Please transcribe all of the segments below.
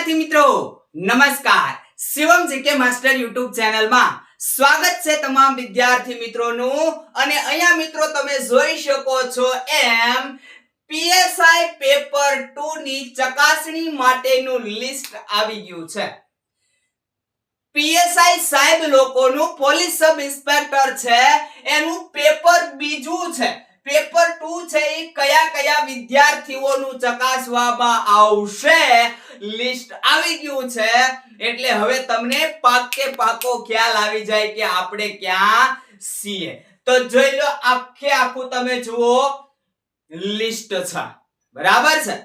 વિદ્યાર્થી મિત્રો નમસ્કાર Shivam GK master YouTube channel માં સ્વાગત છે તમામ વિદ્યાર્થી મિત્રોનું અને અહીંયા મિત્રો તમે જોઈ શકો છો એમ PSI પેપર 2 ની ચકાસણી માટેનું લિસ્ટ આવી ગયું છે. PSI સાહેબ લોકોનું પોલીસ સબ ઇન્સ્પેક્ટર છે એનું પેપર બીજું છે. પેપર 2 છે એ કયા કયા વિદ્યાર્થીઓનું ચકાસવામાં આવશે લિસ્ટ આવી ગયું છે એટલે હવે તમને પાકે પાકો ખ્યાલ આવી જાય કે આપણે ક્યાં છીએ. તો જોઈ લો આખે આખું તમે જુઓ લિસ્ટ છે. બરાબર છે.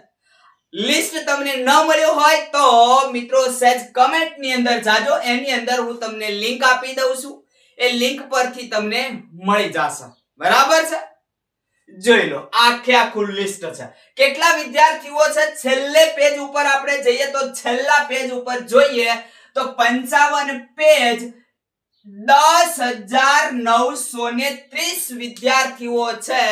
લિસ્ટ તમને ન મળ્યું હોય તો મિત્રો સહેજ કમેન્ટ ની અંદર જાજો, એની અંદર હું તમને લિંક આપી દઉં છું. એ લિંક પરથી તમને મળી જશે. બરાબર છે. જોઈ લો આખે આખું લિસ્ટ છે. કેટલા વિદ્યાર્થીઓ છે છેલ્લે પેજ ઉપર આપણે જઈએ તો છેલ્લા પેજ ઉપર જોઈએ તો 55 પેજ 10,930 વિદ્યાર્થીઓ છે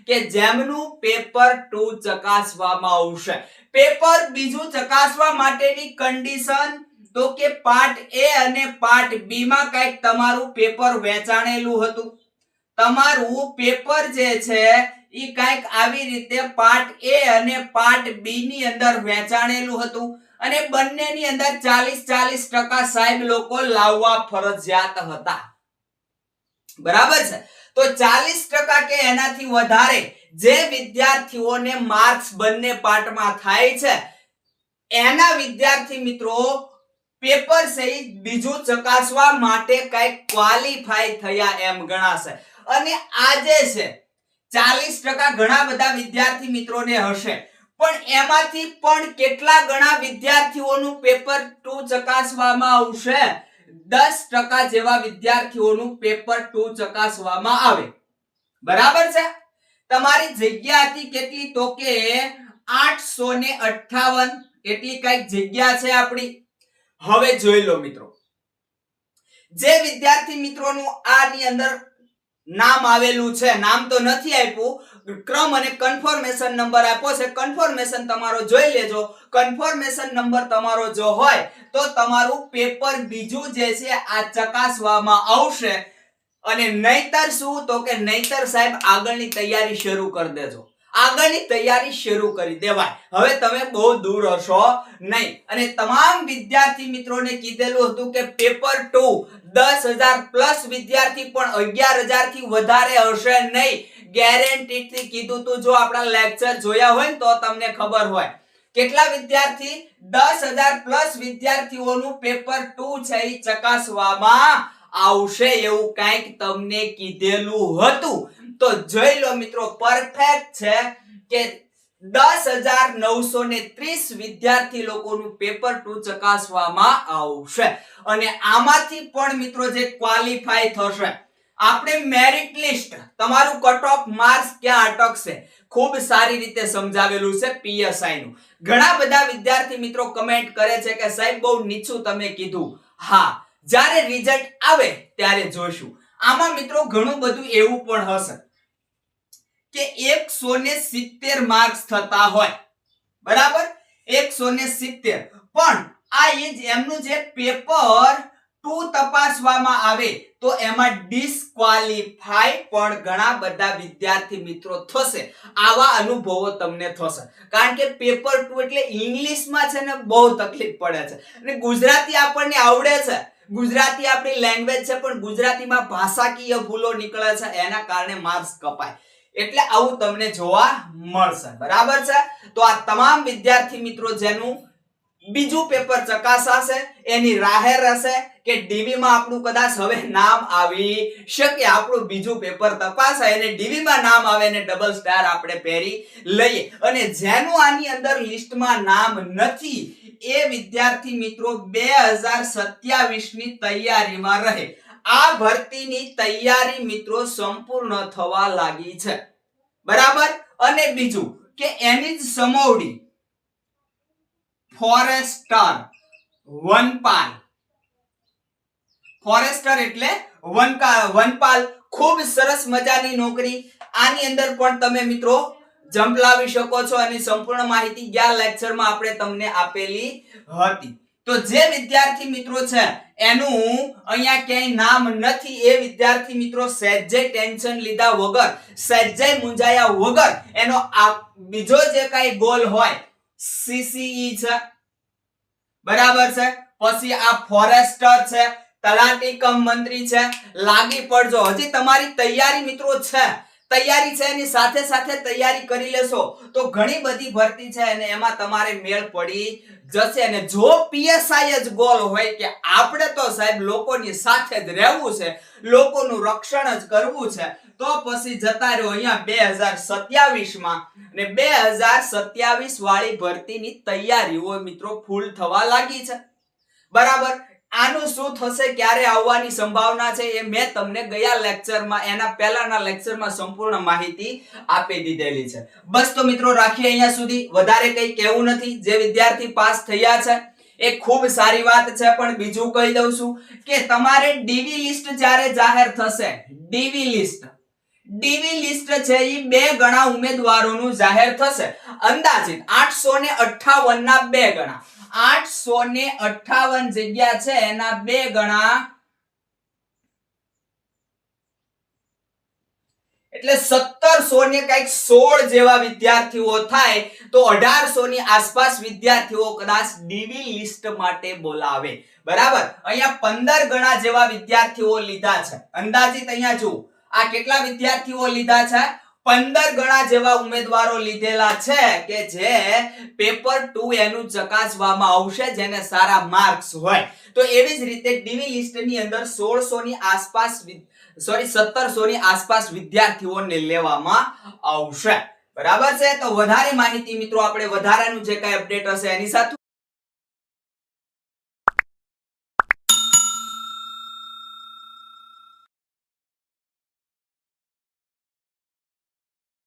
કે જેમનું પેપર 2 ચકાસવામાં આવશે. પેપર બીજું ચકાસવા માટેની કન્ડિશન તો કે પાર્ટ A અને પાર્ટ B માં કંઈક તમારું પેપર વેચાણેલું હતું. તમારું પેપર જે છે ઈ કંઈક આવી રીતે પાર્ટ A અને પાર્ટ B ની અંદર વેચાણેલું હતું અને બંનેની અંદર 40% સાહેબ લોકો લાવવા ફરજિયાત હતા. બરાબર છે. તો 40% કે એનાથી વધારે જે વિદ્યાર્થીઓને માર્ક્સ બંને પાર્ટમાં થાય છે એના વિદ્યાર્થી મિત્રો પેપર સહિત બીજું ચકાસવા માટે કંઈક ક્વોલિફાઈ થયા એમ ગણાશે. અને આજે છે 40% ઘણા બધા વિદ્યાર્થી મિત્રોને હશે પણ એમાંથી પણ કેટલા ગણા વિદ્યાર્થીઓનું પેપર 2 ચકાસવામાં આવશે? 10% જેવા વિદ્યાર્થીઓનું પેપર 2 ચકાસવામાં આવે. બરાબર છે. તમારી જગ્યા હતી કેટલી તો કે 858 એટલી કઈક જગ્યા છે આપણી. હવે જોઈ લો મિત્રો જે વિદ્યાર્થી મિત્રોનું આની અંદર નામ આવેલું છે, નામ તો નથી આપ્યું, ક્રમ અને કન્ફર્મેશન નંબર આપ્યો છે. કન્ફર્મેશન તમારો જોઈ લેજો. કન્ફર્મેશન નંબર તમારો જો હોય તો તમારું પેપર બીજું જે છે આ ચકાસવામાં આવશે. અને નહીતર શું તો કે નહીતર સાહેબ આગળની તૈયારી શરૂ કરી દેજો. આગળની તૈયારી શરૂ કરી દેવાય. હવે તમે બહુ દૂર હશો નહીં. અને તમામ વિદ્યાર્થી મિત્રોને કીધેલું હતું કે પેપર 2 10,000 પ્લસ વિદ્યાર્થી પણ 11,000 થી વધારે હશે નહીં. ગેરંટી થી કીધું તું. જો આપણા લેક્ચર જોયા હોય ને તો તમને ખબર હોય કેટલા વિદ્યાર્થી 10,000 પ્લસ વિદ્યાર્થીઓનું પેપર 2 છે એ ચકાસવામાં આવશે એવું કંઈક તમને કીધેલું હતું. તો જોઈ લો મિત્રો પરફેક્ટ છે કે 10,930 વિદ્યાર્થી લોકોનું પેપર 2 ચકાસવામાં આવશે. અને આમાંથી પણ મિત્રો જે ક્વોલિફાઈ થશે આપણે મેરિટ લિસ્ટ તમારું કટ ઓફ માર્ક્સ ક્યાં અટકશે ખૂબ સારી રીતે સમજાવેલું છે PSI નું. ઘણા બધા વિદ્યાર્થી મિત્રો કમેન્ટ કરે છે કે સાહેબ બહુ નીચું તમે કીધું. હા, જ્યારે રિઝલ્ટ આવે ત્યારે જોઈશું. આમાં મિત્રો ઘણું બધું એવું પણ હશે કે 170 માર્ક્સ થતા હોય. બરાબર, 170 પણ આ એમનું જે પેપર 2 તપાસવામાં આવે તો એમાં ડિસ્ક્વોલિફાઈ પણ ઘણા બધા વિદ્યાર્થી મિત્રો થશે. આવા અનુભવો તમને થશે કારણ કે પેપર 2 એટલે ઇંગ્લિશમાં છે ને બહુ તકલીફ પડે છે અને ગુજરાતી આપણને આવડે છે, ગુજરાતી આપણી લેંગ્વેજ છે પણ ગુજરાતીમાં ભાષાકીય ભૂલો નીકળે છે એના કારણે માર્ક્સ કપાય. એટલે આવું તમને જોવા મળશે. બરાબર છે. તો આ તમામ વિદ્યાર્થી મિત્રો જેનું બીજું પેપર ચકાસાશે એની રાહે રહેશે કે ડીવી માં આપણું કદાચ હવે નામ આવી શકે. આપણું બીજું પેપર તપાસાય અને ડીવી માં નામ આવે ને ડબલ સ્ટાર આપણે પહેરી લઈએ. અને જેનું આની અંદર લિસ્ટમાં નામ નથી એ વિદ્યાર્થી મિત્રો 2027 ની તૈયારીમાં રહે. આ ભરતીની તૈયારી મિત્રો સંપૂર્ણ થવા લાગી છે. બરાબર. અને બીજું કે એની જ સમોવડી ફોરેસ્ટર વનપાલ. ફોરેસ્ટર એટલે વનપાલ ખૂબ સરસ મજાની નોકરી. આની અંદર પણ તમે મિત્રો ઝંપલાવી શકો છો અને સંપૂર્ણ માહિતી ગયા લેક્ચરમાં આપણે તમને આપેલી હતી. તો જે વિદ્યાર્થી મિત્રો છે એનું અહીંયા ક્યાંય નામ નથી, એ વિદ્યાર્થી મિત્રો સહેજે ટેન્શન લીધા વગર, સહેજે મૂંઝાયા વગર એનો આ બીજો જે કઈ ગોલ હોય, CCE છે, બરાબર છે, પછી આ ફોરેસ્ટર છે, તલાટી કમ મંત્રી છે, લાગી પડજો. હજી તમારી તૈયારી મિત્રો છે, તૈયારી છે એની સાથે સાથે તૈયારી કરી લેશો તો ઘણી બધી ભરતી છે અને એમાં તમારે મેળ પડી જશે. અને જો PSI જ ગોલ હોય કે આપણે તો સાહેબ લોકોની સાથે જ રહેવું છે, લોકોનું રક્ષણ જ કરવું છે, તો પછી જતા રહ્યો અહીંયા 2027 માં, અને 2027 વાળી ભરતીની તૈયારીઓ મિત્રો ફૂલ થવા લાગી છે, બરાબર. આનું શું થશે, ક્યારે આવવાની સંભાવના છે, એ મેં તમને ગયા લેક્ચરમાં, એના પહેલાના લેક્ચરમાં સંપૂર્ણ માહિતી આપી દીધેલી છે. બસ તો મિત્રો રાખીએ અહીંયા સુધી, વધારે કંઈ કહેવું નથી. જે વિદ્યાર્થી પાસ થયા છે એ ખૂબ સારી વાત છે, પણ બીજું કહી દઉં છું કે તમારે ડીવી લિસ્ટ જ્યારે જાહેર થશે, ડીવી લિસ્ટ છે એ 2 ગણા ઉમેદવારોનું જાહેર થશે. અંદાજિત 858 ના 2 ગણા, 858 જગ્યા છે એના 2 ગણા, એટલે 1700 ને કઈક 16 જેવા વિદ્યાર્થીઓ થાય, તો 1800 ની આસપાસ વિદ્યાર્થીઓ કદાચ ડીવી લિસ્ટ માટે બોલાવે, બરાબર. અહીંયા 15 ગણા જેવા વિદ્યાર્થીઓ લીધા છે અંદાજિત. અહીંયા જુઓ આ કેટલા વિદ્યાર્થીઓ લીધા છે, 15 ગણા જેવા ઉમેદવારો લીધેલા છે કે જે પેપર 2 એનું ચકાસવામાં આવશે, જેને સારા માર્ક્સ હોય. તો એવી જ રીતે ડીવી લિસ્ટ ની અંદર 1600 ની આસપાસ 1700 ની આસપાસ વિદ્યાર્થીઓને લેવામાં આવશે, બરાબર છે. તો વધારે માહિતી મિત્રો આપણે વધારાનું જે કઈ અપડેટ હશે એની સાથે